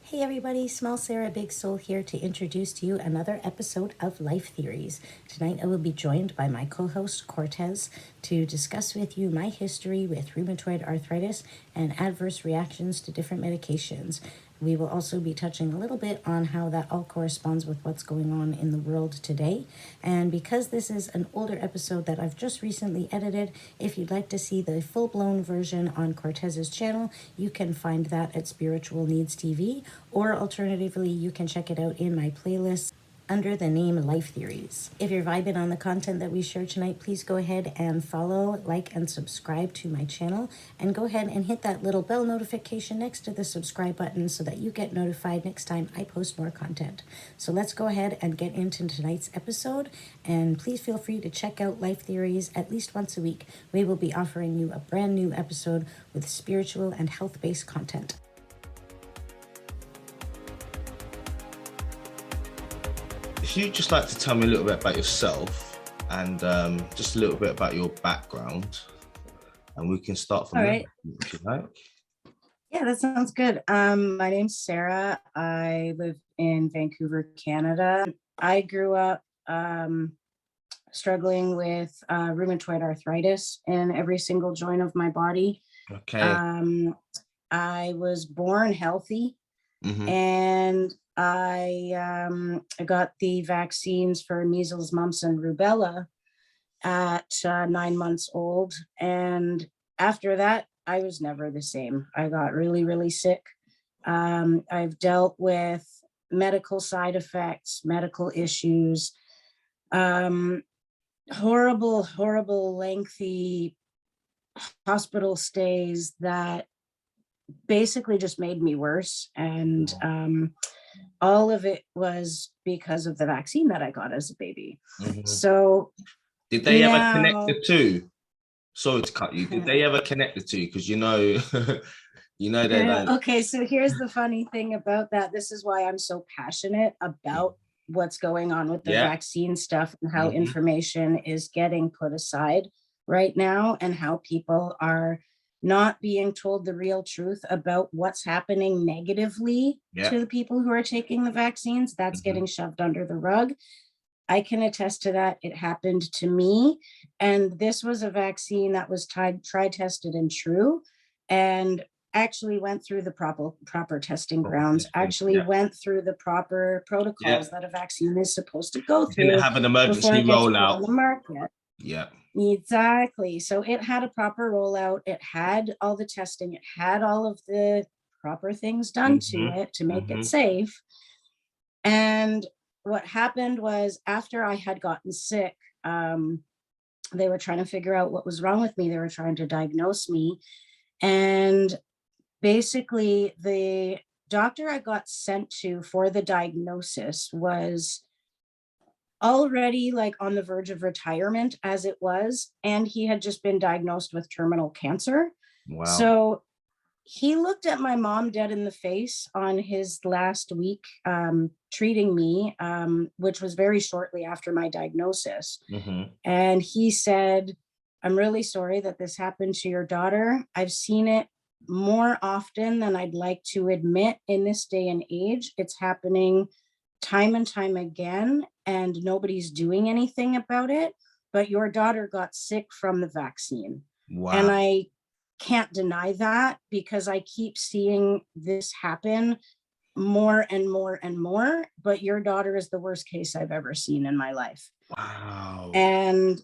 Hey everybody, Small Sarah Big Soul here to introduce to you another episode of Life Theories. Tonight I will be joined by my co-host Cortez to discuss with you my history with rheumatoid arthritis and adverse reactions to different medications. We will also be touching a little bit on how that all corresponds with what's going on in the world today. And because this is an older episode that I've just recently edited, if you'd like to see the full-blown version on Cortez's channel, you can find that at Spiritual Needs TV, or alternatively, you can check it out in my playlist under the name Life Theories. If you're vibing on the content that we share tonight, please go ahead and follow, like, and subscribe to my channel. And go ahead and hit that little bell notification next to the subscribe button so that you get notified next time I post more content. So let's go ahead and get into tonight's episode. And please feel free to check out Life Theories at least once a week. We will be offering you a brand new episode with spiritual and health-based content. If you'd just like to tell me a little bit about yourself and just a little bit about your background, and we can start from there, if you like. Yeah, that sounds good. My name's Sarah. I live in Vancouver, Canada. I grew up struggling with rheumatoid arthritis in every single joint of my body. Okay. I was born healthy, and I got the vaccines for measles, mumps, and rubella at 9 months old. And after that, I was never the same. I got really, really sick. I've dealt with medical side effects, medical issues, horrible, lengthy hospital stays that basically just made me worse. And all of it was because of the vaccine that I got as a baby. So did they ever connect the two? Sorry to cut you. Did they ever connect the two? Because you know that. Okay, so here's the funny thing about that. This is why I'm so passionate about what's going on with the vaccine stuff and how information is getting put aside right now, and how people are not being told the real truth about what's happening negatively to the people who are taking the vaccines. That's getting shoved under the rug. I can attest to that. It happened to me. And this was a vaccine that was tried, tested, and true, and actually went through the proper testing grounds, went through the proper protocols that a vaccine is supposed to go through. Didn't have an emergency rollout on the market. Yeah. Exactly. So it had a proper rollout. It had all the testing. It had all of the proper things done to it to make it safe. And what happened was, after I had gotten sick, they were trying to figure out what was wrong with me. They were trying to diagnose me. And basically, the doctor I got sent to for the diagnosis was already like on the verge of retirement as it was, and he had just been diagnosed with terminal cancer. Wow. So he looked at my mom dead in the face on his last week treating me, which was very shortly after my diagnosis. And he said, "I'm really sorry that this happened to your daughter. I've seen it more often than I'd like to admit in this day and age. It's happening time and time again, and nobody's doing anything about it. But your daughter got sick from the vaccine." Wow. And I can't deny that, because I keep seeing this happen more and more and more. But your daughter is the worst case I've ever seen in my life. Wow. And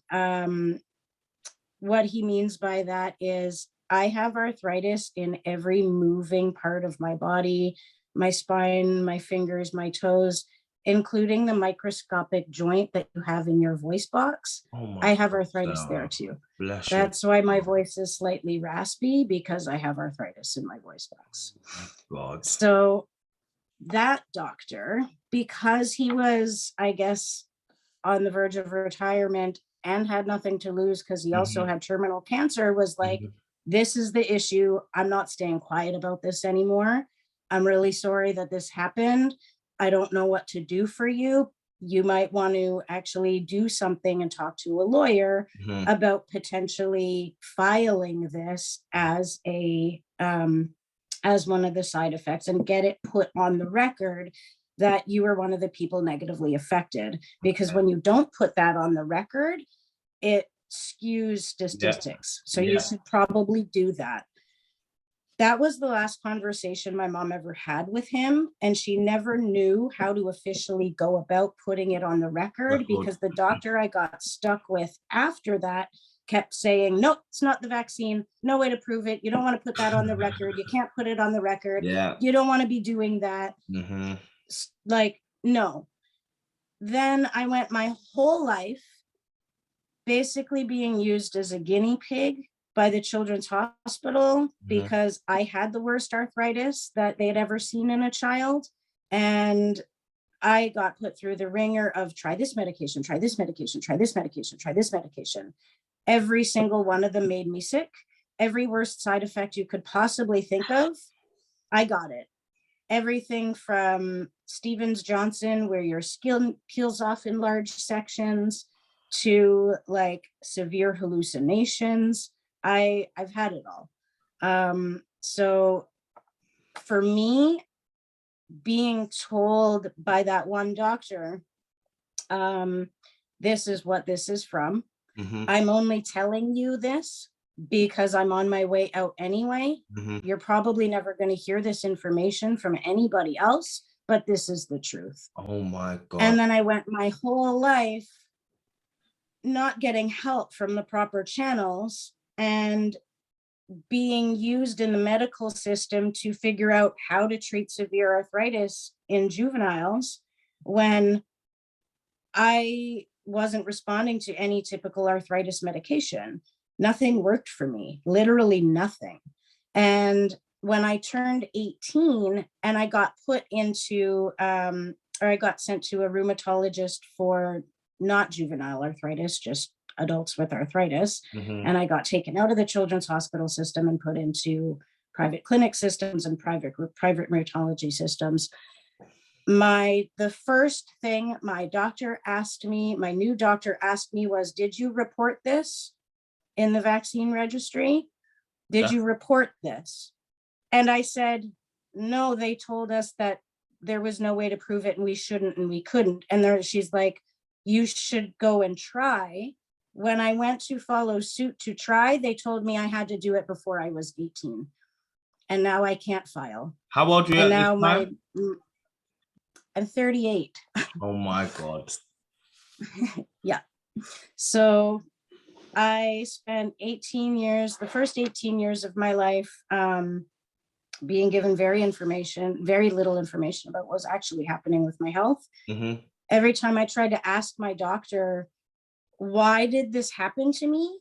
what he means by that is, I have arthritis in every moving part of my body, my spine, my fingers, my toes, including the microscopic joint that you have in your voice box. I have arthritis there too. That's why my voice is slightly raspy, because I have arthritis in my voice box. God. So that doctor, because he was, I guess, on the verge of retirement and had nothing to lose, because he also had terminal cancer, was like, "This is the issue. I'm not staying quiet about this anymore. I'm really sorry that this happened. I don't know what to do for you. You might want to actually do something and talk to a lawyer about potentially filing this as a as one of the side effects and get it put on the record that you are one of the people negatively affected. Because when you don't put that on the record, it skews statistics. So you should probably do that. That was the last conversation my mom ever had with him. And she never knew how to officially go about putting it on the record, because the doctor I got stuck with after that kept saying, no, it's not the vaccine. No way to prove it. You don't want to put that on the record. You can't put it on the record. You don't want to be doing that. Like, no. Then I went my whole life basically being used as a guinea pig by the Children's Hospital because I had the worst arthritis that they'd ever seen in a child. And I got put through the ringer of try this medication, try this medication, try this medication, try this medication. Every single one of them made me sick. Every worst side effect you could possibly think of, I got it. Everything from Stevens-Johnson, where your skin peels off in large sections, to like severe hallucinations. I've had it all. So for me, being told by that one doctor, this is what this is from. I'm only telling you this because I'm on my way out anyway. You're probably never going to hear this information from anybody else, but this is the truth. Oh my God. And then I went my whole life not getting help from the proper channels and being used in the medical system to figure out how to treat severe arthritis in juveniles when I wasn't responding to any typical arthritis medication. Nothing worked for me, literally nothing. And when I turned 18 and I got put into, or I got sent to a rheumatologist for not juvenile arthritis, just adults with arthritis. And I got taken out of the Children's Hospital system and put into private clinic systems and private rheumatology systems. The first thing my doctor asked me, my new doctor asked me was, did you report this in the vaccine registry? Did you report this? And I said, no, they told us that there was no way to prove it and we shouldn't and we couldn't. And she's like, you should go and try. When I went to follow suit to try, they told me I had to do it before I was 18. And now I can't file. How old are you and at now this time? I'm 38. Oh my God. Yeah. So I spent 18 years, the first 18 years of my life, being given very little information about what was actually happening with my health. Every time I tried to ask my doctor, why did this happen to me?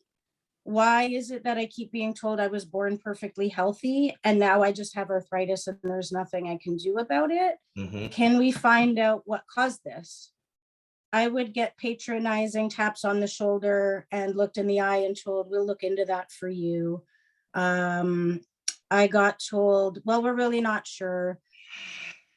Why is it that I keep being told I was born perfectly healthy and now I just have arthritis and there's nothing I can do about it? Can we find out what caused this? I would get patronizing taps on the shoulder and looked in the eye and told, we'll look into that for you. I got told, well, we're really not sure.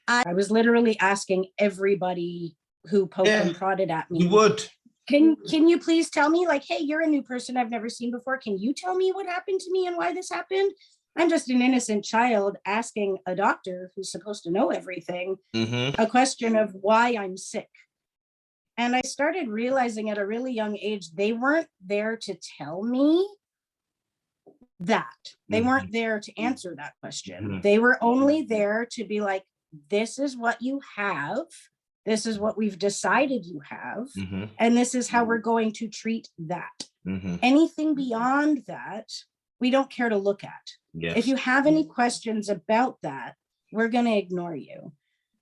I was literally asking everybody who poked and prodded at me. You would. Can you please tell me, like, hey, you're a new person I've never seen before. Can you tell me what happened to me and why this happened? I'm just an innocent child asking a doctor who's supposed to know everything a question of why I'm sick. And I started realizing at a really young age, they weren't there to tell me that. They weren't there to answer that question. They were only there to be like, this is what you have. This is what we've decided you have. And this is how we're going to treat that. Anything beyond that, we don't care to look at. If you have any questions about that, we're going to ignore you.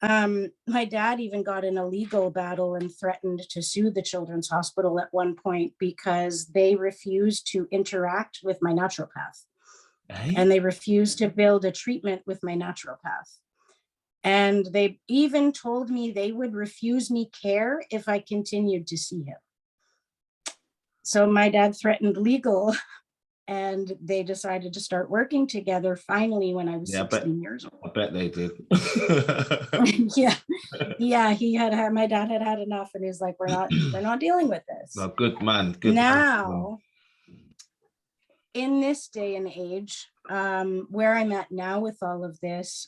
My dad even got in a legal battle and threatened to sue the Children's Hospital at one point because they refused to interact with my naturopath. And they refused to build a treatment with my naturopath. And they even told me they would refuse me care if I continued to see him. So my dad threatened legal and they decided to start working together finally when I was 16 years old. I bet they did. Yeah, my dad had enough and he's like, we're not dealing with this. No, good man. Good now. man. in this day and age, where I'm at now with all of this,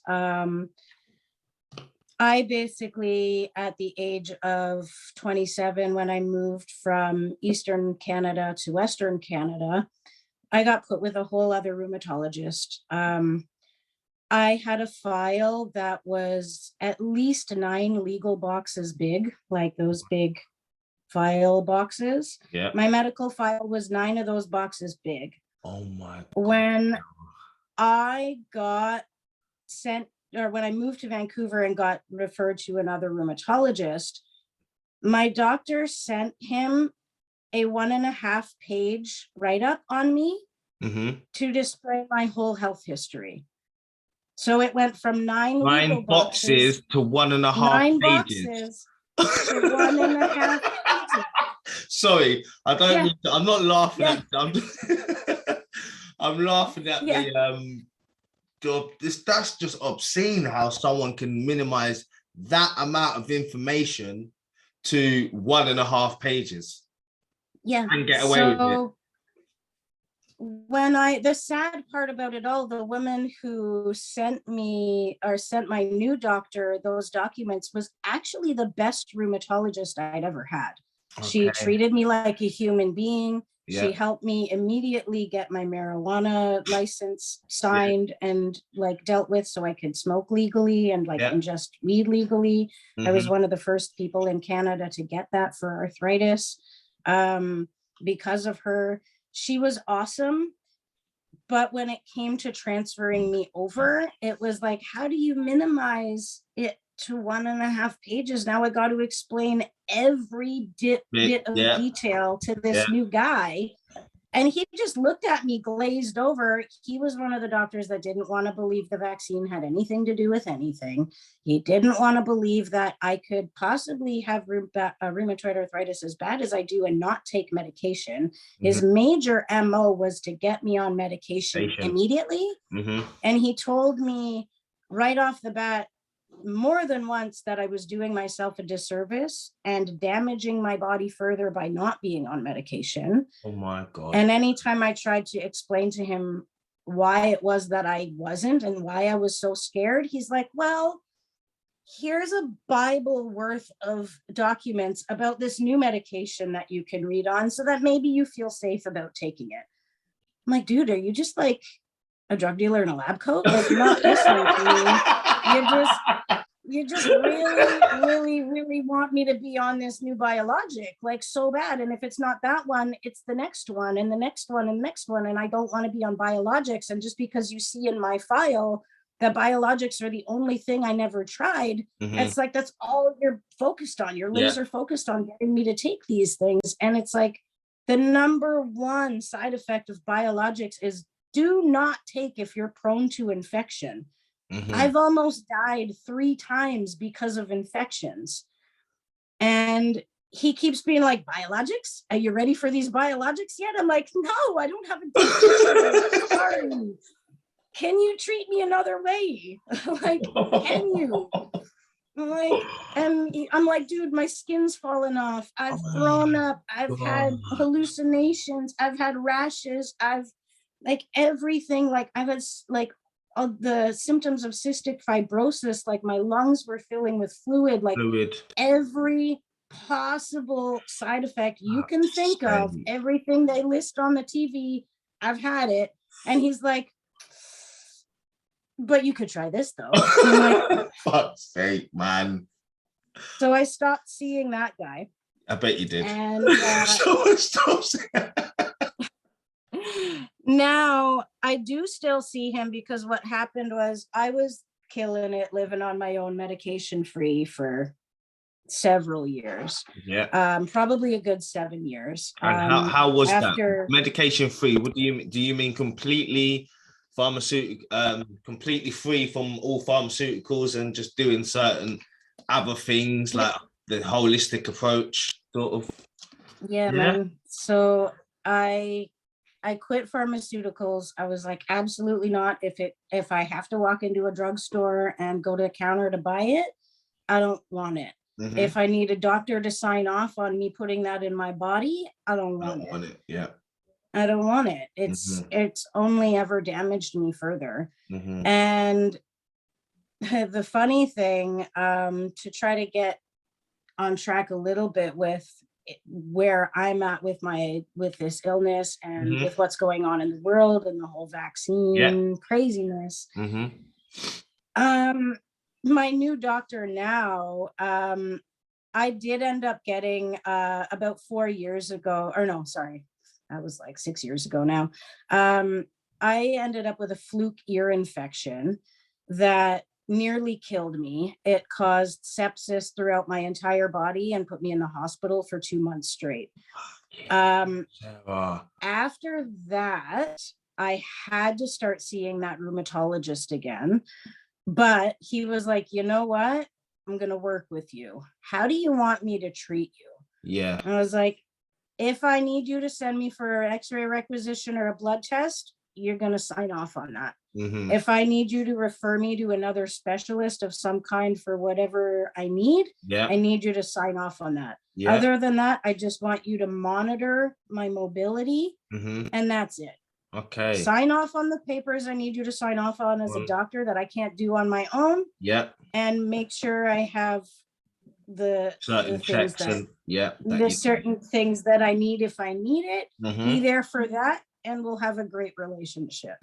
I basically, at the age of 27, when I moved from Eastern Canada to Western Canada, I got put with a whole other rheumatologist. I had a file that was at least 9 legal boxes big, like those big file boxes. Yeah. My medical file was 9 of those boxes big. Oh my God. When I got sent, or when I moved to Vancouver and got referred to another rheumatologist, my doctor sent him a 1.5 page write-up on me to display my whole health history. So it went from 9 legal boxes to 1.5 pages. To 1.5 pages. Sorry, I don't mean to, I'm not laughing at I'm laughing at that's just obscene how someone can minimize that amount of information to 1.5 pages. Yeah. And get away with it. When the sad part about it all, the woman who sent my new doctor those documents was actually the best rheumatologist I'd ever had. Okay. She treated me like a human being. Yeah. She helped me immediately get my marijuana license signed and like dealt with so I could smoke legally and like ingest weed legally. I was one of the first people in Canada to get that for arthritis. Because of her, she was awesome. But when it came to transferring me over, it was like, how do you minimize it to 1.5 pages? Now I got to explain every bit of detail to this new guy. And he just looked at me glazed over. He was one of the doctors that didn't want to believe the vaccine had anything to do with anything. He didn't want to believe that I could possibly have rheumatoid arthritis as bad as I do and not take medication. His major MO was to get me on medication immediately. And he told me right off the bat, more than once, that I was doing myself a disservice and damaging my body further by not being on medication. Oh my God. And anytime I tried to explain to him why it was that I wasn't and why I was so scared, he's like, well, here's a Bible worth of documents about this new medication that you can read on so that maybe you feel safe about taking it. I'm like, dude, are you just like a drug dealer in a lab coat? Like, you're not listening to me. You just really want me to be on this new biologic, like so bad. And if it's not that one, it's the next one and the next one and the next one. And I don't want to be on biologics. And just because you see in my file that biologics are the only thing I never tried, it's like, that's all you're focused on. You're laser focused on getting me to take these things. And it's like, the number one side effect of biologics is do not take if you're prone to infection. I've almost died 3 times because of infections. And he keeps being like, biologics? Are you ready for these biologics yet? I'm like, no, I don't have a doctor. Sorry. Can you treat me another way? Like, can you? I'm like, dude, my skin's fallen off. I've thrown up. I've had hallucinations. I've had rashes. I've like everything. Like I've had like the symptoms of cystic fibrosis, like my lungs were filling with fluid, like every possible side effect you can think of, everything they list on the TV, I've had it. And he's like, but you could try this though. I'm like, fuck's sake, man. So I stopped seeing that guy. I bet you did. And now I do still see him, because what happened was I was killing it, living on my own, medication free for several years. Probably a good 7 years. And how was that medication free? What do you mean completely pharmaceutical, completely free from all pharmaceuticals and just doing certain other things like the holistic approach sort of? Man. So I quit pharmaceuticals. I was like, absolutely not. If I have to walk into a drugstore and go to a counter to buy it, I don't want it. If I need a doctor to sign off on me putting that in my body, I don't want it. Yeah. I don't want it. It's only ever damaged me further. And the funny thing, to try to get on track a little bit with where I'm at with this illness and with what's going on in the world and the whole vaccine craziness. My new doctor now, I did end up getting about 4 years ago, or no, sorry, that was like 6 years ago now. I ended up with a fluke ear infection that nearly killed me. It caused sepsis throughout my entire body and put me in the hospital for 2 months straight. After that, I had to start seeing that rheumatologist again, but he was like, you know what? I'm going to work with you. How do you want me to treat you? Yeah. And I was like, if I need you to send me for an x-ray requisition or a blood test, you're going to sign off on that. If I need you to refer me to another specialist of some kind for whatever I need, I need you to sign off on that. Other than that, I just want you to monitor my mobility, and that's it. Okay. Sign off on the papers I need you to sign off on as a doctor that I can't do on my own. And make sure I have the certain things checks that, and certain things that I need if I need it. Be there for that, and we'll have a great relationship.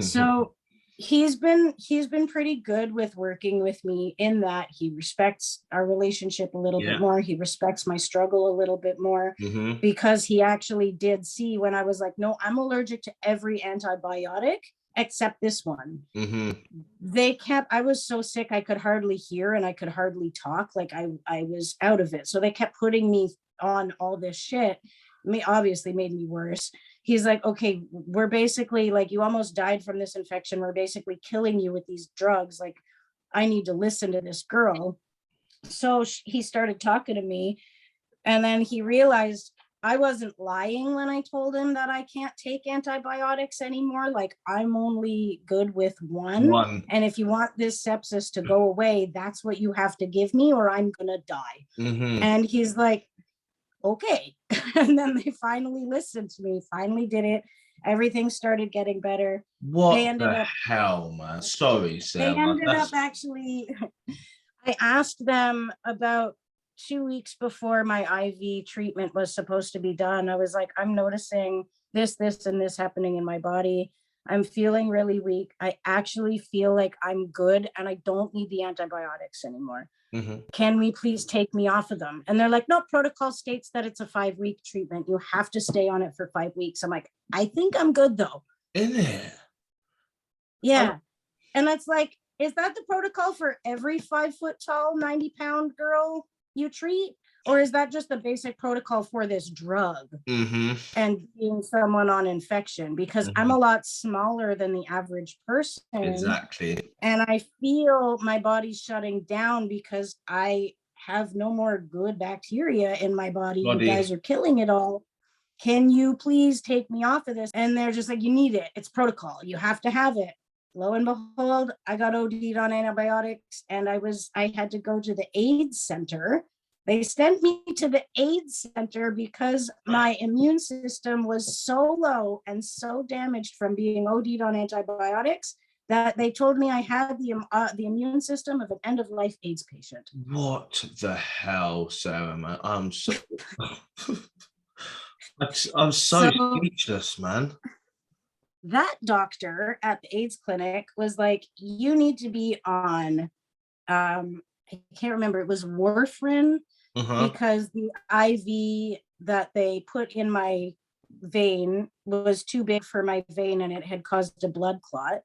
So he's been pretty good with working with me in that he respects our relationship a little bit more. He respects my struggle a little bit more, because he actually did see when I was like, no, I'm allergic to every antibiotic except this one. I was so sick I could hardly hear and I could hardly talk. Like I was out of it. So they kept putting me on all this shit. Obviously made me worse. He's like, okay, we're basically like, you almost died from this infection. We're basically killing you with these drugs. Like, I need to listen to this girl. So he started talking to me, and then he realized I wasn't lying when I told him that I can't take antibiotics anymore. Like, I'm only good with one. And if you want this sepsis to go away, that's what you have to give me, or I'm going to die. And he's like, okay. And then they finally listened to me, finally did it. Everything started getting better. What the hell, man? Sorry, Sarah. They ended up actually, I asked them about 2 weeks before my IV treatment was supposed to be done. I was like, I'm noticing this, and this happening in my body. I'm feeling really weak. I actually feel like I'm good and I don't need the antibiotics anymore. Can we please take me off of them? And they're like, no, protocol states that it's a 5-week treatment. You have to stay on it for 5 weeks. I'm like, I think I'm good though. In it? Yeah. And that's like, is that the protocol for every 5 foot tall, 90-pound girl you treat? Or is that just the basic protocol for this drug and being someone on infection? Because I'm a lot smaller than the average person. Exactly. And I feel my body's shutting down because I have no more good bacteria in my body. You guys are killing it all. Can you please take me off of this? And they're just like, you need it. It's protocol. You have to have it. Lo and behold, I got OD'd on antibiotics, and I had to go to the AIDS center. They sent me to the AIDS center because my immune system was so low and so damaged from being OD'd on antibiotics that they told me I had the immune system of an end-of-life AIDS patient. What the hell, Sarah, man? I'm so speechless, man. That doctor at the AIDS clinic was like, you need to be on, I can't remember, it was warfarin, because the IV that they put in my vein was too big for my vein and it had caused a blood clot.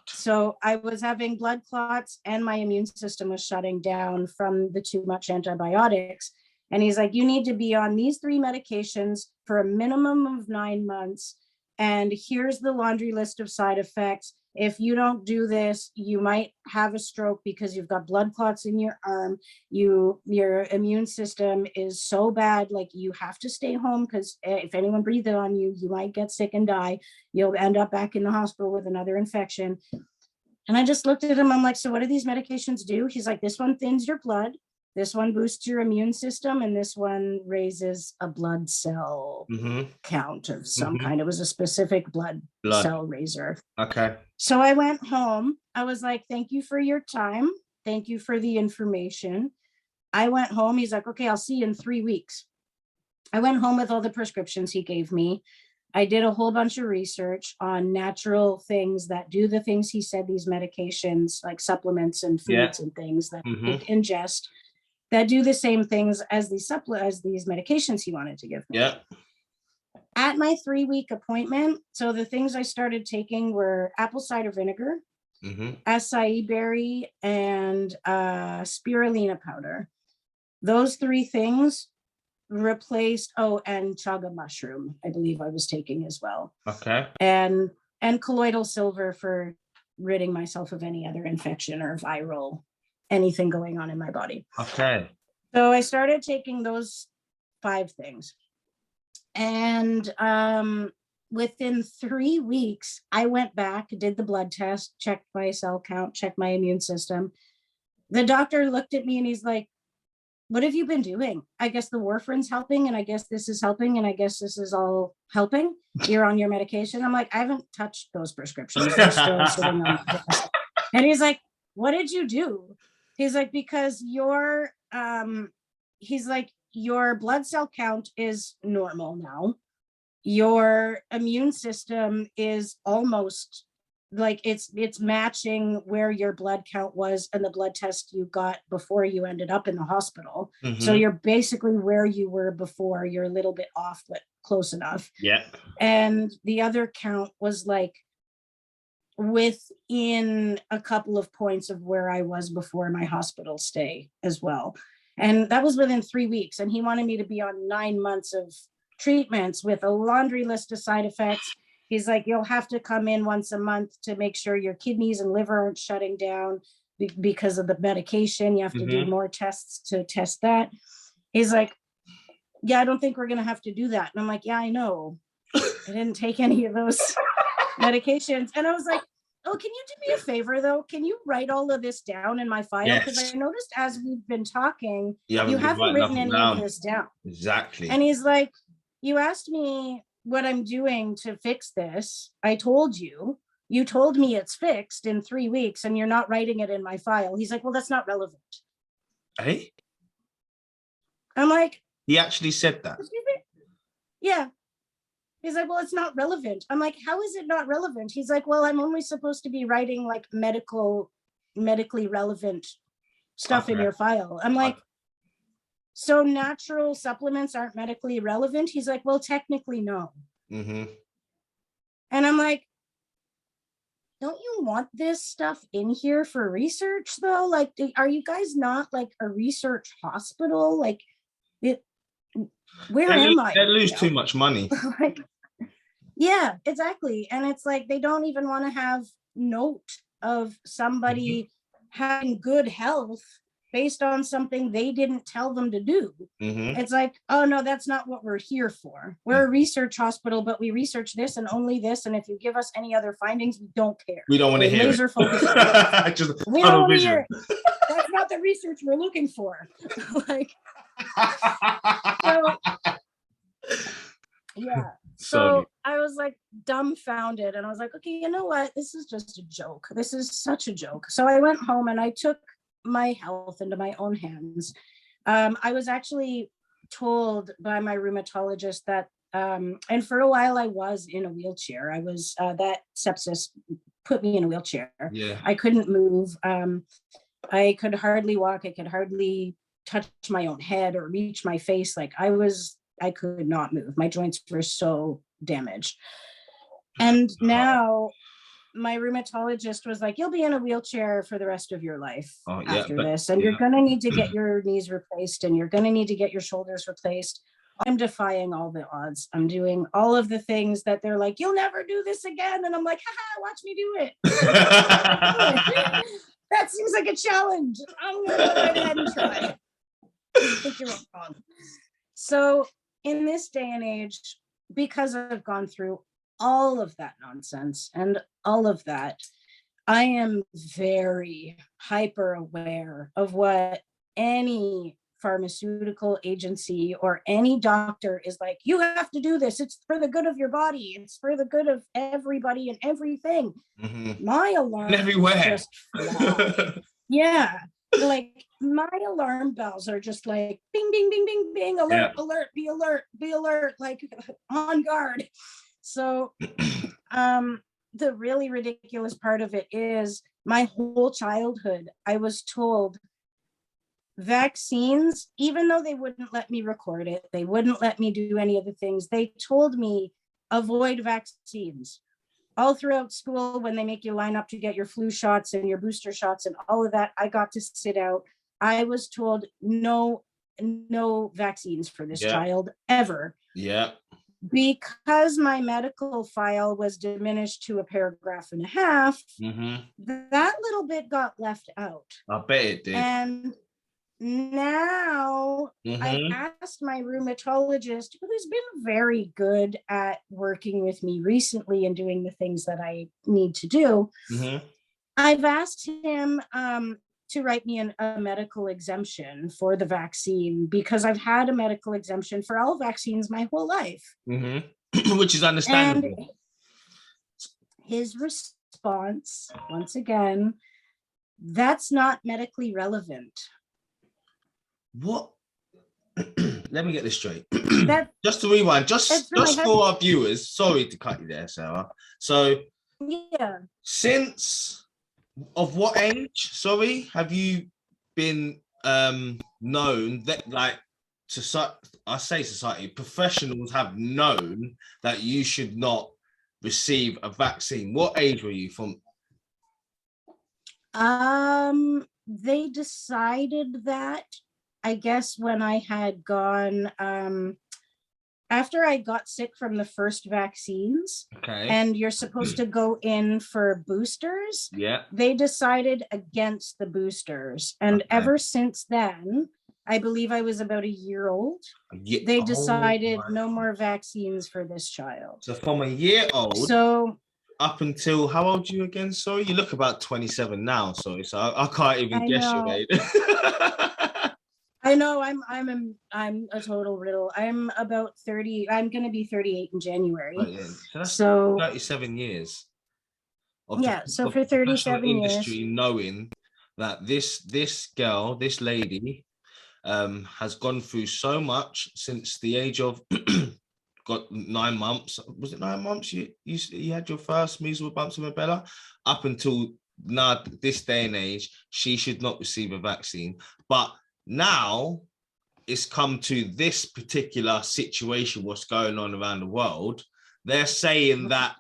So I was having blood clots and my immune system was shutting down from the too much antibiotics. And he's like, you need to be on these 3 medications for a minimum of 9 months. And here's the laundry list of side effects. If you don't do this, you might have a stroke because you've got blood clots in your arm. Your immune system is so bad, like you have to stay home because if anyone breathes on you, you might get sick and die. You'll end up back in the hospital with another infection. And I just looked at him. I'm like, so what do these medications do? He's like, this one thins your blood. This one boosts your immune system, and this one raises a blood cell count of some kind. It was a specific blood cell raiser. Okay. So I went home. I was like, thank you for your time. Thank you for the information. I went home. He's like, okay, I'll see you in 3 weeks. I went home with all the prescriptions he gave me. I did a whole bunch of research on natural things that do the things he said, these medications, like supplements and foods and things that you ingest that do the same things as these medications he wanted to give me. Yeah. At my 3-week appointment, so the things I started taking were apple cider vinegar, acai berry, and spirulina powder. Those 3 things replaced, and chaga mushroom, I believe I was taking as well. Okay. And colloidal silver for ridding myself of any other infection or viral, anything going on in my body. Okay. So I started taking those 5 things. And within 3 weeks, I went back, did the blood test, checked my cell count, checked my immune system. The doctor looked at me and he's like, what have you been doing? I guess the warfarin's helping, and I guess this is helping, and I guess this is all helping. You're on your medication. I'm like, I haven't touched those prescriptions. They're still sitting on the desk. And he's like, what did you do? He's like, because your blood cell count is normal now. Your immune system is almost like it's matching where your blood count was and the blood test you got before you ended up in the hospital. So you're basically where you were before. You're a little bit off, but close enough. Yeah. And the other count was like within a couple of points of where I was before my hospital stay as well. And that was within 3 weeks. And he wanted me to be on 9 months of treatments with a laundry list of side effects. He's like, you'll have to come in once a month to make sure your kidneys and liver aren't shutting down because of the medication. You have to do more tests to test that. He's like, yeah, I don't think we're going to have to do that. And I'm like, yeah, I know. I didn't take any of those medications. And I was like, oh, can you do me a favor though? Can you write all of this down in my file? Because I noticed as we've been talking, you haven't written any of this down. Exactly. And he's like, you asked me what I'm doing to fix this. I told you. You told me it's fixed in 3 weeks and you're not writing it in my file. He's like, well, that's not relevant. Hey? I'm like, he actually said that? Yeah. He's like, well, it's not relevant. I'm like, how is it not relevant? He's like, well, I'm only supposed to be writing like medically relevant stuff in your file. I'm like, so natural supplements aren't medically relevant? He's like, well, technically, no. And I'm like, don't you want this stuff in here for research though? Like, are you guys not like a research hospital? Like, where am I? They lose too much money. Like, yeah, exactly. And it's like, they don't even want to have note of somebody having good health based on something they didn't tell them to do. It's like, oh no, that's not what we're here for. We're a research hospital, but we research this and only this. And if you give us any other findings, we don't care. We don't want to hear laser focus. We don't want to hear it. That's not the research we're looking for. Like, so, yeah. So I was like dumbfounded and I was like, okay, you know what? This is just a joke. This is such a joke. So I went home and I took my health into my own hands. I was actually told by my rheumatologist that, and for a while I was in a wheelchair. I was, that sepsis put me in a wheelchair. Yeah. I couldn't move. I could hardly walk. I could hardly touch my own head or reach my face. Like I could not move. My joints were so damaged. And now my rheumatologist was like, you'll be in a wheelchair for the rest of your life after this. And you're going to need to get your knees replaced and you're going to need to get your shoulders replaced. I'm defying all the odds. I'm doing all of the things that they're like, you'll never do this again. And I'm like, haha, watch me do it. That seems like a challenge. I'm going to go right ahead and try. I think you're wrong. So in this day and age, because I've gone through all of that nonsense and all of that, I am very hyper aware of what any pharmaceutical agency or any doctor is like, you have to do this. It's for the good of your body. It's for the good of everybody and everything. My alarm everywhere just fly. Yeah. Like my alarm bells are just like bing, bing, bing, bing, bing, alert, alert, be alert, be alert, like on guard. So the really ridiculous part of it is my whole childhood, I was told vaccines, even though they wouldn't let me record it, they wouldn't let me do any of the things, they told me avoid vaccines. All throughout school, when they make you line up to get your flu shots and your booster shots and all of that, I got to sit out. I was told no vaccines for this child ever. Yeah. Because my medical file was diminished to a paragraph and a half, that little bit got left out. I bet it did. And now I've asked my rheumatologist, who's been very good at working with me recently and doing the things that I need to do. I've asked him to write me a medical exemption for the vaccine, because I've had a medical exemption for all vaccines my whole life. Which is understandable. And his response, once again, that's not medically relevant. What? Let me get this straight. Just to rewind, just for our viewers, sorry to cut you there, Sarah. So, yeah, since of what age, sorry, have you been known that, like, I say society, professionals have known that you should not receive a vaccine? What age were you from? They decided that, I guess, when I had gone, after I got sick from the first vaccines, and you're supposed to go in for boosters, they decided against the boosters. And ever since then, I believe I was about a year old, they decided no more vaccines for this child. So from a year old, so up until, how old are you again? Sorry, you look about 27 now. Sorry, so I can't even guess your age. I know I'm a total riddle. I'm about 30. I'm going to be 38 in January. Oh, yeah. So that's 37 years. So for 37 industry, years, knowing that this girl, this lady, has gone through so much since the age of got 9 months. Was it 9 months? You had your first measles, bumps, and rubella. Up until now, this day and age, she should not receive a vaccine. But now it's come to this particular situation, what's going on around the world. They're saying that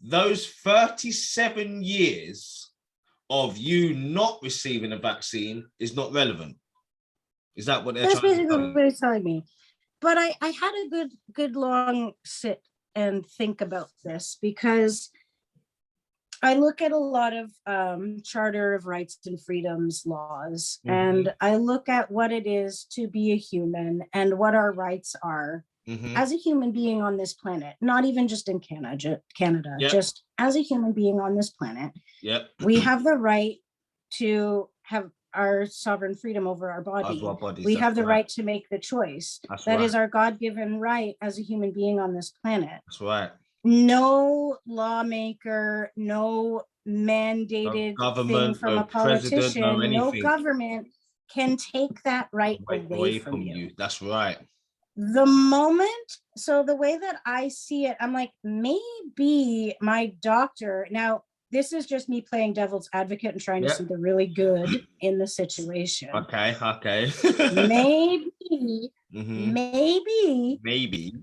those 37 years of you not receiving a vaccine is not relevant. Is that what they're that's trying to basically what they're telling me? But I had a good long sit and think about this, because I look at a lot of Charter of Rights and Freedoms laws, and I look at what it is to be a human and what our rights are as a human being on this planet, not even just in Canada, just as a human being on this planet. We have the right to have our sovereign freedom over our body. We have the right to make the choice. That is our God-given right as a human being on this planet. That's right. No lawmaker, no mandated thing from a politician, no government can take that right away from you. That's right. The moment, so the way that I see it, I'm like, maybe my doctor, now this is just me playing devil's advocate and trying to see the really good in the situation. Okay. Maybe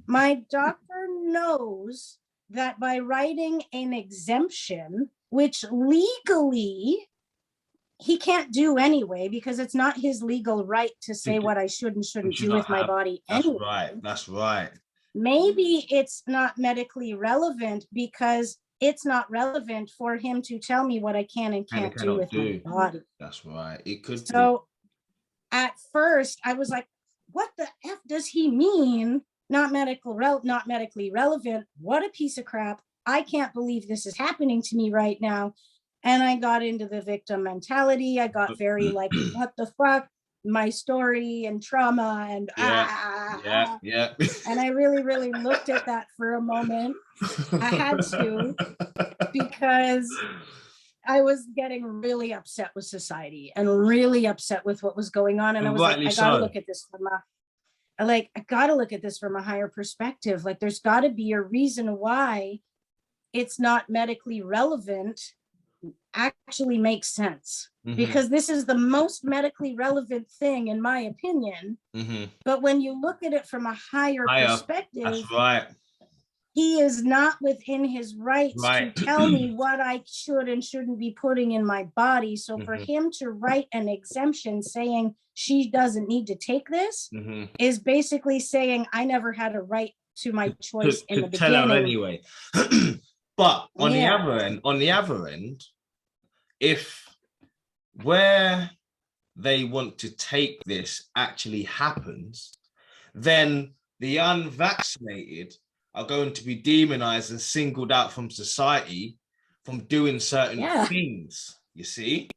my doctor knows that by writing an exemption, which legally he can't do anyway, because it's not his legal right to say what I should and shouldn't do with my body anyway. That's right. Maybe it's not medically relevant because it's not relevant for him to tell me what I can and can't do with my body. That's right. It could. So at first I was like, what the F does he mean? Not medically relevant. What a piece of crap. I can't believe this is happening to me right now. And I got into the victim mentality. I got very like, what the fuck? my story and trauma and yeah. And I really, really looked at that for a moment. I had to, because I was getting really upset with society and really upset with what was going on. And I was like, I gotta look at this from a higher perspective. Like, there's got to be a reason why it's not medically relevant actually makes sense. Because this is the most medically relevant thing, in my opinion. But when you look at it from a higher perspective, that's right. He is not within his rights to tell me what I should and shouldn't be putting in my body. So for him to write an exemption saying she doesn't need to take this is basically saying I never had a right to my choice in the beginning. Tell her anyway. But on the other end, if where they want to take this actually happens, then the unvaccinated are going to be demonized and singled out from society from doing certain things, you see?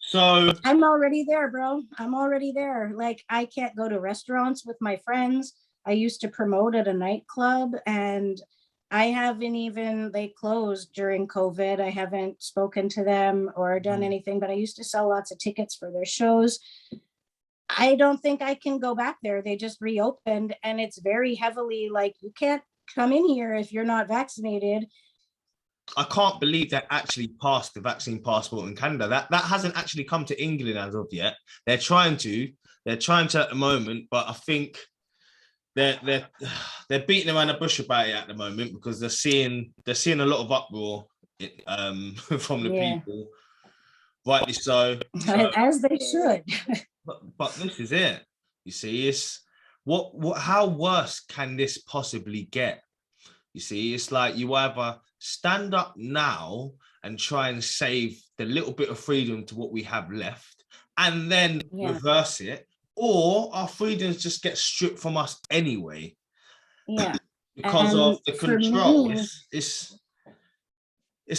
So I'm already there, bro. I'm already there. Like, I can't go to restaurants with my friends. I used to promote at a nightclub, and they closed during COVID. I haven't spoken to them or done anything, but I used to sell lots of tickets for their shows. I don't think I can go back there. They just reopened, and it's very heavily like, you can't come in here if you're not vaccinated. I can't believe they actually passed the vaccine passport in Canada. That hasn't actually come to England as of yet. They're trying to at the moment, but I think they're beating around the bush about it at the moment, because they're seeing a lot of uproar from the people, rightly so. As they should. But this is it. You see, it's how worse can this possibly get? You see, it's like you either stand up now and try and save the little bit of freedom to what we have left, and then reverse it, or our freedoms just get stripped from us anyway. Yeah. Because of the control. It's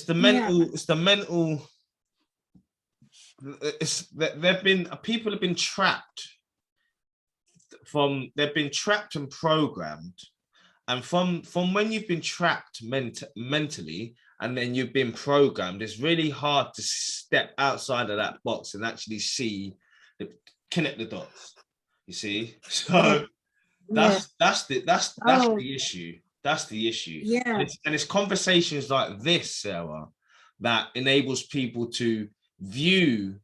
the mental, people have been trapped and programmed. And from when you've been trapped mentally, and then you've been programmed, it's really hard to step outside of that box and actually connect the dots. You see, so that's the issue. That's the issue. Yeah, and it's conversations like this, Sarah, that enables people to view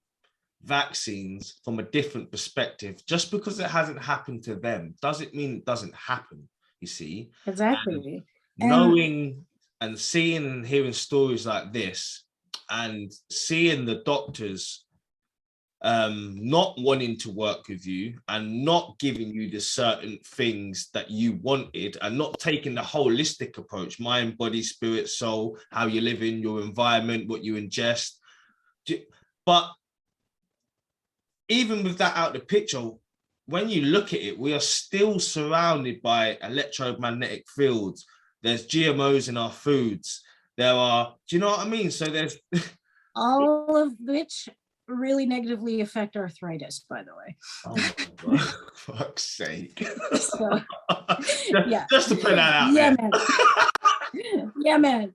vaccines from a different perspective. Just because it hasn't happened to them doesn't mean it doesn't happen. You see, exactly. Knowing and seeing and hearing stories like this, and seeing the doctors not wanting to work with you and not giving you the certain things that you wanted, and not taking the holistic approach, mind, body, spirit, soul, how you live in your environment, what you ingest. But even with that out of the picture, when you look at it, we are still surrounded by electromagnetic fields. There's GMOs in our foods. There are, do you know what I mean? So there's all of which really negatively affect arthritis, by the way. Oh my God, for fuck's sake. So, just to put that out there. Yeah, man.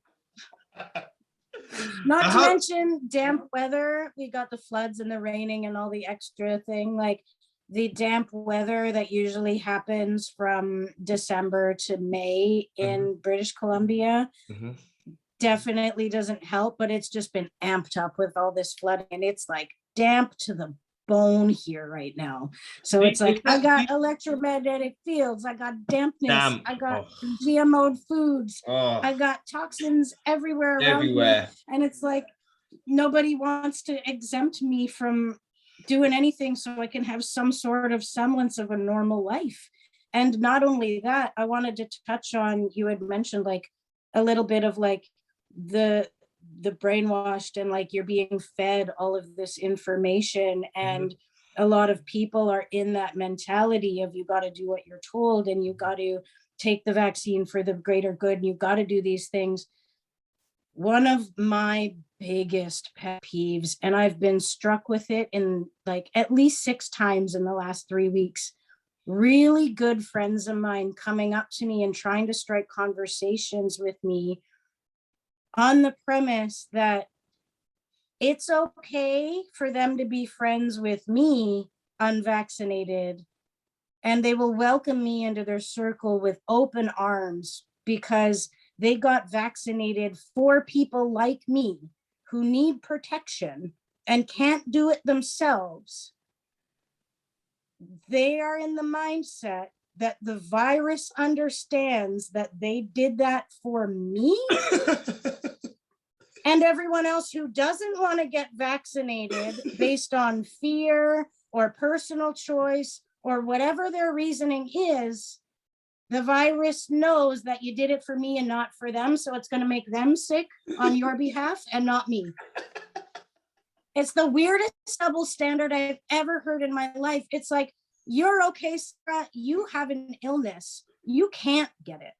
Not to mention damp weather. We got the floods and the raining and all the extra thing. Like, the damp weather that usually happens from December to May in British Columbia definitely doesn't help, but it's just been amped up with all this flooding, and it's like damp to the bone here right now. So it's like, I got electromagnetic fields, I got dampness, I got GMO foods, I got toxins everywhere around me, and it's like nobody wants to exempt me from doing anything so I can have some sort of semblance of a normal life. And not only that, I wanted to touch on, you had mentioned like a little bit of like the brainwashed, and like you're being fed all of this information, and a lot of people are in that mentality of you got to do what you're told, and you got to take the vaccine for the greater good, and you got to do these things. one of my biggest pet peeves, and I've been struck with it in like at least 6 times in the last 3 weeks. Really good friends of mine coming up to me and trying to strike conversations with me on the premise that it's okay for them to be friends with me, unvaccinated, and they will welcome me into their circle with open arms because they got vaccinated for people like me who need protection and can't do it themselves. They are in the mindset that the virus understands that they did that for me and everyone else who doesn't want to get vaccinated based on fear or personal choice or whatever their reasoning is. The virus knows that you did it for me and not for them, so it's going to make them sick on your behalf and not me. It's the weirdest double standard I've ever heard in my life. It's like, you're okay, Sarah, you have an illness. You can't get it.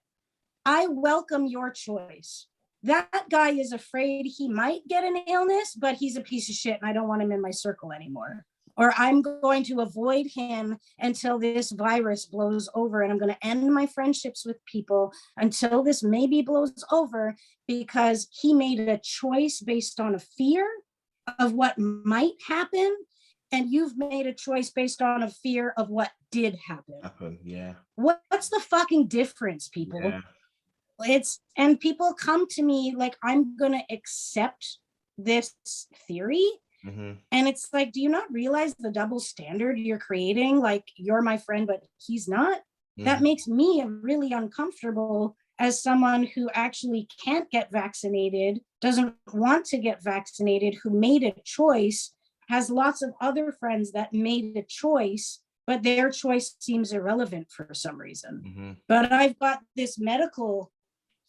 I welcome your choice. That guy is afraid he might get an illness, but he's a piece of shit and I don't want him in my circle anymore. Or I'm going to avoid him until this virus blows over, and I'm going to end my friendships with people until this maybe blows over, because he made a choice based on a fear of what might happen, and you've made a choice based on a fear of what did happen. Yeah. What's the fucking difference, people? Yeah. And people come to me like I'm going to accept this theory. Mm-hmm. And it's like, do you not realize the double standard you're creating? Like, you're my friend, but he's not. Mm-hmm. That makes me really uncomfortable as someone who actually can't get vaccinated, doesn't want to get vaccinated, who made a choice, has lots of other friends that made a choice, but their choice seems irrelevant for some reason. Mm-hmm. But I've got this medical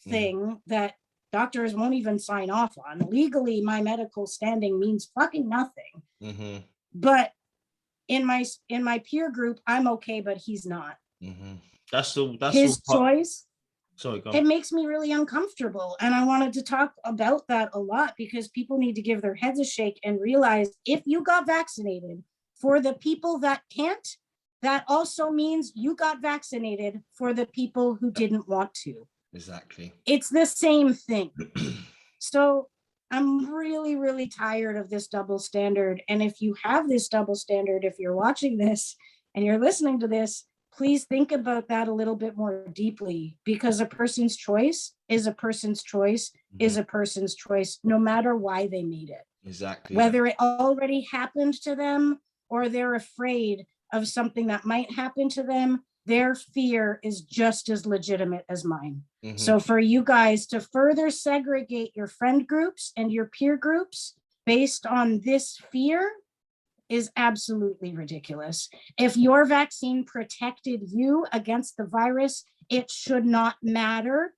thing that doctors won't even sign off on. Legally, my medical standing means fucking nothing. Mm-hmm. But in my peer group, I'm okay, but he's not. Mm-hmm. That's his choice. Sorry, go on. It makes me really uncomfortable. And I wanted to talk about that a lot because people need to give their heads a shake and realize if you got vaccinated, for the people that can't, that also means you got vaccinated for the people who didn't want to. Exactly. It's the same thing. So I'm really, really tired of this double standard. And if you have this double standard, if you're watching this and you're listening to this, please think about that a little bit more deeply, because a person's choice is a person's choice, is a person's choice, no matter why they made it. Exactly. Whether it already happened to them or they're afraid of something that might happen to them, their fear is just as legitimate as mine. Mm-hmm. So for you guys to further segregate your friend groups and your peer groups based on this fear is absolutely ridiculous. If your vaccine protected you against the virus, it should not matter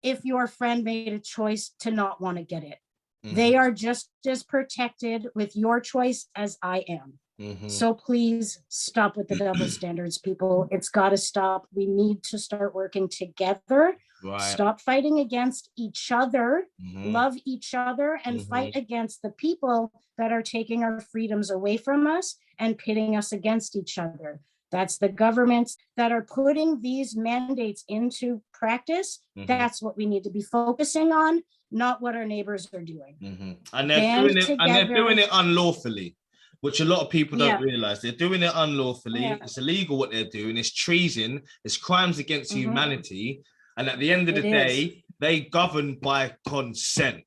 if your friend made a choice to not want to get it. Mm-hmm. They are just as protected with your choice as I am. Mm-hmm. So please stop with the double standards, people. It's got to stop. We need to start working together. Right. Stop fighting against each other, love each other, and fight against the people that are taking our freedoms away from us and pitting us against each other. That's the governments that are putting these mandates into practice. That's what we need to be focusing on, not what our neighbors are doing. And they're doing it unlawfully, which a lot of people don't realize. They're doing it unlawfully. Yeah. It's illegal what they're doing. It's treason. It's crimes against humanity. And at the end of the day, they govern by consent.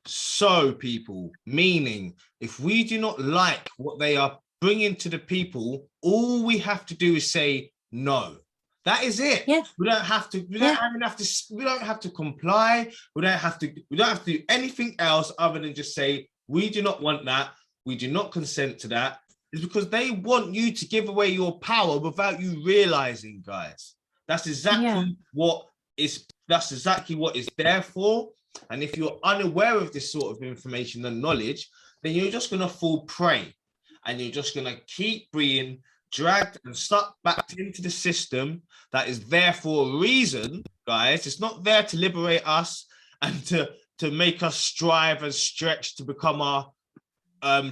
So, people, meaning if we do not like what they are bringing to the people, all we have to do is say no. That is it. Yeah. We don't have to. We don't have to comply. We don't have to do anything else other than just say we do not want that. We do not consent to that. It's because they want you to give away your power without you realizing, guys. That's exactly what is there for. And if you're unaware of this sort of information and knowledge, then you're just going to fall prey, and you're just going to keep being dragged and stuck back into the system that is there for a reason, guys. It's not there to liberate us and to to make us strive and stretch to become our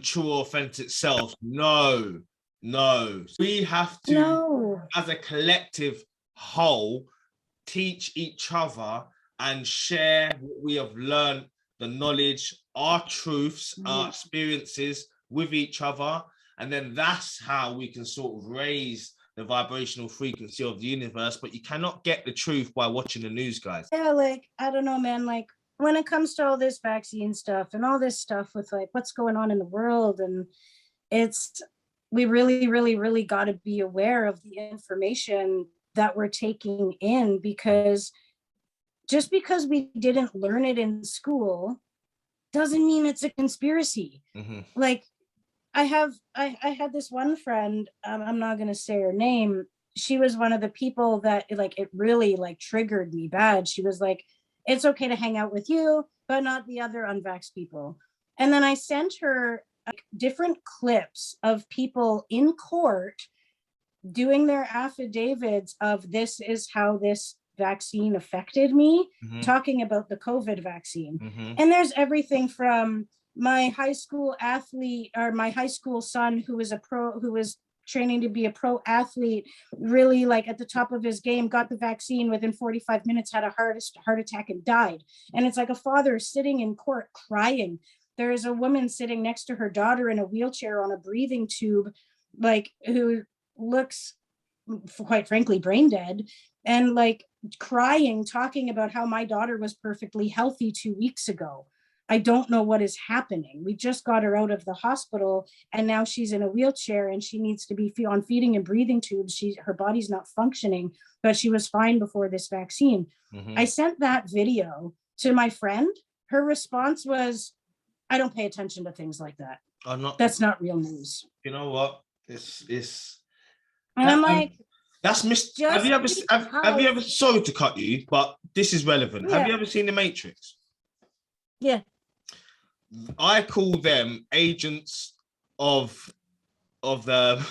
true authentic self. No. We have to, as a collective whole, teach each other and share what we have learned, the knowledge, our truths, our experiences with each other. And then that's how we can sort of raise the vibrational frequency of the universe. But you cannot get the truth by watching the news, guys. Yeah, like, I don't know, man, like when it comes to all this vaccine stuff and all this stuff with like what's going on in the world, and we really got to be aware of the information that we're taking in, because just because we didn't learn it in school doesn't mean it's a conspiracy. Like I had this one friend, I'm not going to say her name. She was one of the people that like, it really like triggered me bad. She was like, it's okay to hang out with you, but not the other unvaxxed people. And then I sent her like different clips of people in court doing their affidavits of this is how this vaccine affected me, talking about the COVID vaccine. And there's everything from my high school athlete, or my high school son who was training to be a pro athlete, really like at the top of his game, got the vaccine within 45 minutes, had a heart attack and died. And it's like a father sitting in court crying. There is a woman sitting next to her daughter in a wheelchair on a breathing tube, like who looks, quite frankly, brain dead, and like crying, talking about how my daughter was perfectly healthy 2 weeks ago. I don't know what is happening. We just got her out of the hospital and now she's in a wheelchair and she needs to be on feeding and breathing tubes. Her body's not functioning, but she was fine before this vaccine. I sent that video to my friend. Her response was, I don't pay attention to things like that. That's not real news. You know what? It's and I'm like, that's have you ever, sorry to cut you, but this is relevant. Have you ever seen The Matrix? Yeah. I call them agents of the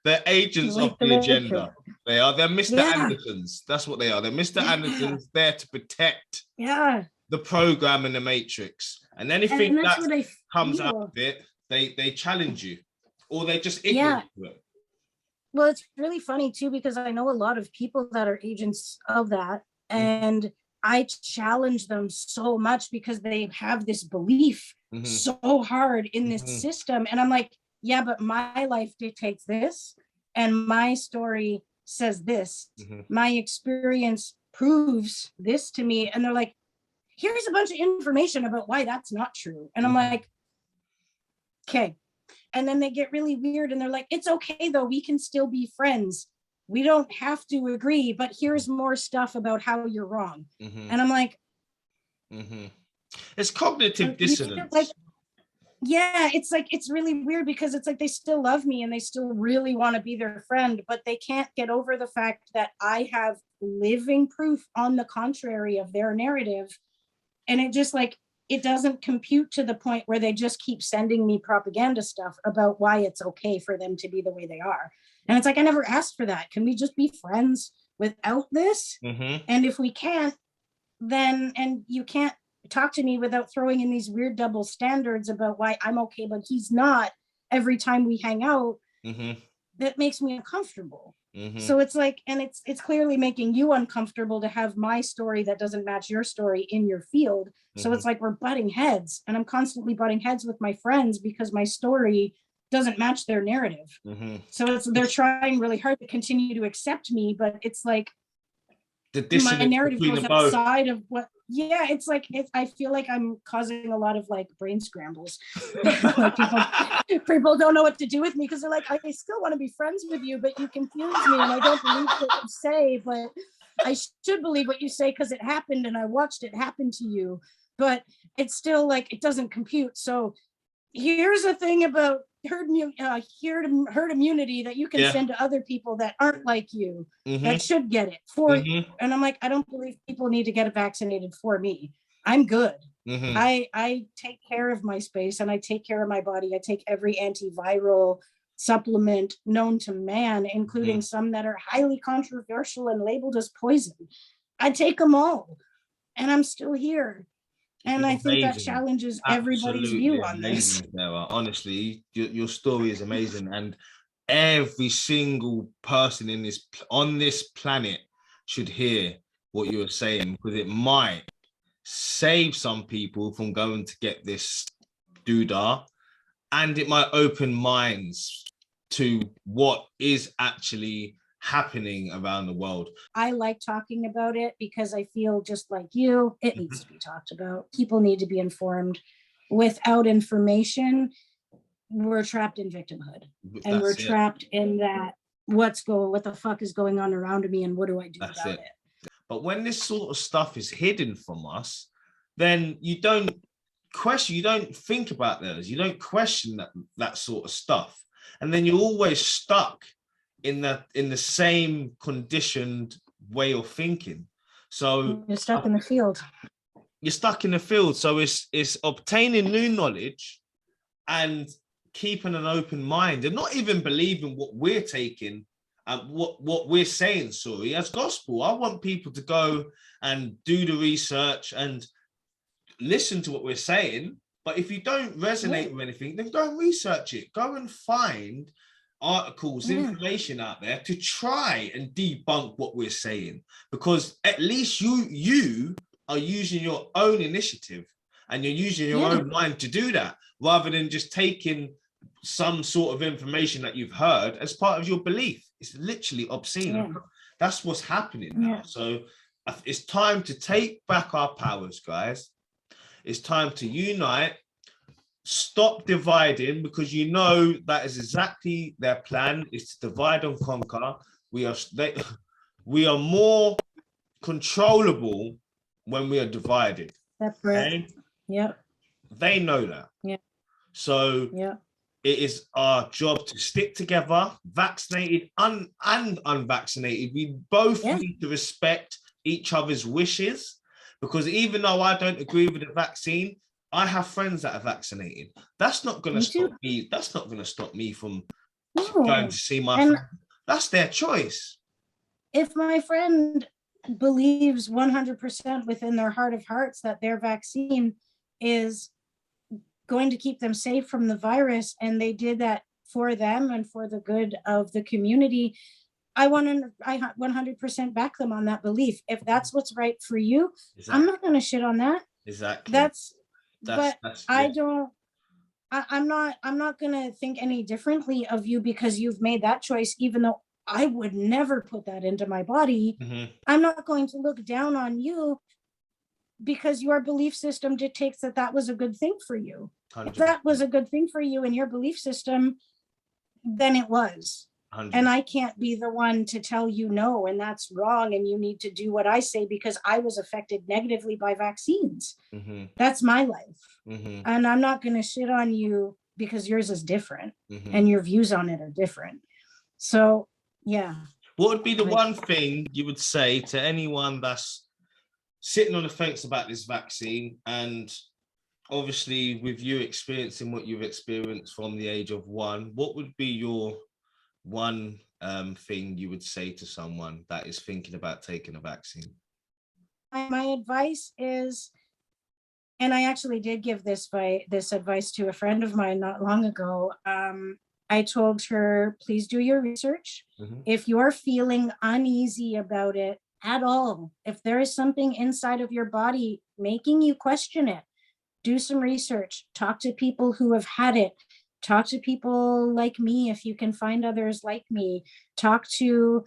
they're agents of the agenda. They're Mr. Andersons. That's what they are. They're Mr. Andersons there to protect the program in the Matrix. And anything that comes out of it, they challenge you, or they just ignorant to it. Well, it's really funny too, because I know a lot of people that are agents of that, and I challenge them so much because they have this belief so hard in this system. And I'm like, yeah, but my life dictates this, and my story says this. My experience proves this to me. And they're like, here's a bunch of information about why that's not true. And I'm like, okay. And then they get really weird and they're like, it's okay though, we can still be friends. We don't have to agree, but here's more stuff about how you're wrong. And I'm like, it's cognitive dissonance. Like, yeah, it's like, it's really weird because it's like they still love me and they still really want to be their friend, but they can't get over the fact that I have living proof on the contrary of their narrative. And it just like, it doesn't compute to the point where they just keep sending me propaganda stuff about why it's okay for them to be the way they are. And it's like, I never asked for that. Can we just be friends without this? And if we can't, then, and you can't talk to me without throwing in these weird double standards about why I'm okay, but he's not every time we hang out, that makes me uncomfortable. So it's like, and it's clearly making you uncomfortable to have my story that doesn't match your story in your field. So it's like we're butting heads, and I'm constantly butting heads with my friends because my story doesn't match their narrative. So they're trying really hard to continue to accept me, but it's like my narrative goes outside of what. Yeah, it's like I feel like I'm causing a lot of like brain scrambles. Like people don't know what to do with me because they're like, I still want to be friends with you, but you confuse me and I don't believe what you say, but I should believe what you say because it happened and I watched it happen to you. But it's still like, it doesn't compute. So here's a thing about herd immunity that you can send to other people that aren't like you, that should get it for you. And I'm like, I don't believe people need to get vaccinated for me. I'm good. I take care of my space and I take care of my body. I take every antiviral supplement known to man, including some that are highly controversial and labeled as poison. I take them all. and I'm still here. And I think that challenges everybody's view on this. Sarah. Honestly, your story is amazing, and every single person on this planet should hear what you're saying, because it might save some people from going to get this doodah, and it might open minds to what is actually happening around the world. I like talking about it because I feel just like you, it needs to be talked about. People need to be informed. Without information, we're trapped in victimhood. And we're trapped in that what the fuck is going on around me and what do I do about it? But when this sort of stuff is hidden from us, then you don't think about those, you don't question that sort of stuff. And then you're always stuck in the same conditioned way of thinking. So you're stuck in the field. So it's obtaining new knowledge and keeping an open mind, and not even believing what we're taking and what we're saying, as gospel. I want people to go and do the research and listen to what we're saying. But if you don't resonate with anything, then go and research it. Go and find articles, information out there to try and debunk what we're saying, because at least you are using your own initiative and you're using your own mind to do that, rather than just taking some sort of information that you've heard as part of your belief. It's literally obscene. That's what's happening now. So it's time to take back our powers, guys. It's time to unite. Stop dividing, because you know that is exactly their plan, is to divide and conquer. We are more controllable when we are divided. That's right. Okay? They know that. So it is our job to stick together, vaccinated and unvaccinated. We both need to respect each other's wishes, because even though I don't agree with the vaccine, I have friends that are vaccinated. That's not going to stop me. That's not going to stop me from going to see my friend. That's their choice. If my friend believes 100% within their heart of hearts that their vaccine is going to keep them safe from the virus, and they did that for them and for the good of the community, I 100% back them on that belief. If that's what's right for you, I'm not going to shit on that. Exactly. I'm not going to think any differently of you because you've made that choice, even though I would never put that into my body. I'm not going to look down on you because your belief system dictates that was a good thing for you. 100%. If that was a good thing for you in your belief system, then it was. 100%. And I can't be the one to tell you no, and that's wrong, and you need to do what I say because I was affected negatively by vaccines. That's my life. And I'm not going to shit on you because yours is different and your views on it are different. So, yeah. What would be the one thing you would say to anyone that's sitting on the fence about this vaccine, and obviously with you experiencing what you've experienced from the age of 1, what would be your one thing you would say to someone that is thinking about taking a vaccine? My advice is, and I actually did give this advice to a friend of mine not long ago. I told her, please do your research. If you're feeling uneasy about it at all, if there is something inside of your body making you question it, do some research, talk to people who have had it. Talk to people like me if you can find others like me. Talk to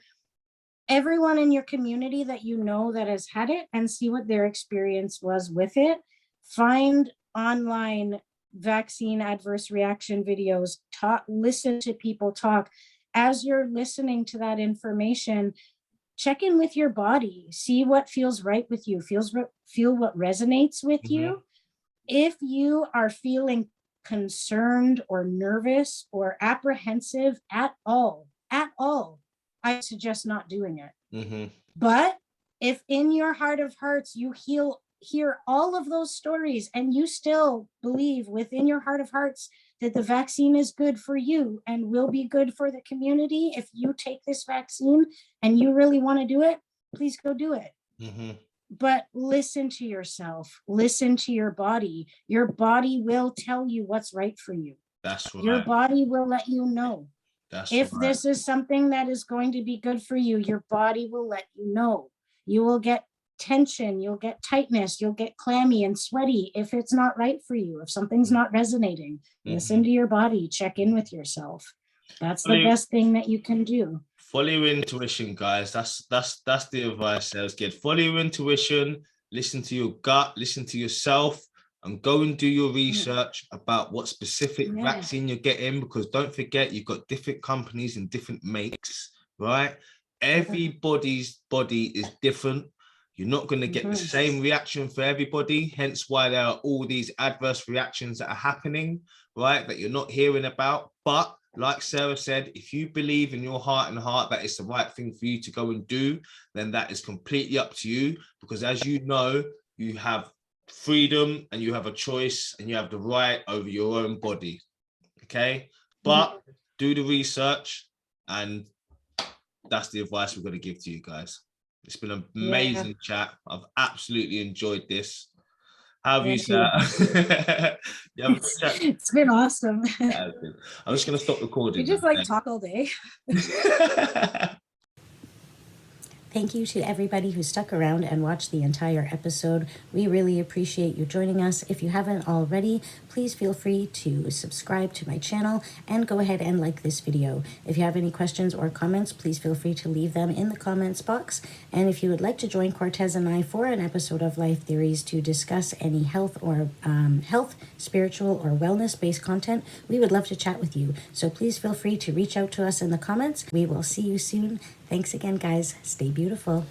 everyone in your community that you know that has had it and see what their experience was with it. Find online vaccine adverse reaction videos. Listen to people talk. As you're listening to that information, check in with your body. See what feels right with you. Feel what resonates with you. If you are feeling concerned or nervous or apprehensive at all, I suggest not doing it. But if in your heart of hearts you hear all of those stories and you still believe within your heart of hearts that the vaccine is good for you and will be good for the community, if you take this vaccine and you really want to do it, please go do it. But listen to yourself, listen to your body. Your body will tell you what's right for you. That's right. Your body will let you know. That's if right. This is something that is going to be good for you, your body will let you know. You will get tension, you'll get tightness, you'll get clammy and sweaty if it's not right for you. If something's not resonating, listen to your body, check in with yourself. That's the best thing that you can do. Follow your intuition, guys. That's the advice I was getting. Follow your intuition, listen to your gut, listen to yourself, and go and do your research about what specific vaccine you're getting, because don't forget, you've got different companies and different makes, right? Everybody's body is different. You're not going to get the same reaction for everybody, hence why there are all these adverse reactions that are happening, right, that you're not hearing about. But like Sarah said, if you believe in your heart and heart that it's the right thing for you to go and do, then that is completely up to you, because as you know, you have freedom and you have a choice and you have the right over your own body. Okay, but do the research, and that's the advice we're going to give to you guys. It's been an amazing chat. I've absolutely enjoyed this. How have you, Sarah? It's been awesome. I'm just going to stop recording. We just like talk all day. Thank you to everybody who stuck around and watched the entire episode. We really appreciate you joining us. If you haven't already, please feel free to subscribe to my channel and go ahead and like this video. If you have any questions or comments, please feel free to leave them in the comments box. And if you would like to join Cortez and I for an episode of Life Theories to discuss any health or spiritual or wellness-based content, we would love to chat with you. So please feel free to reach out to us in the comments. We will see you soon. Thanks again, guys. Stay beautiful.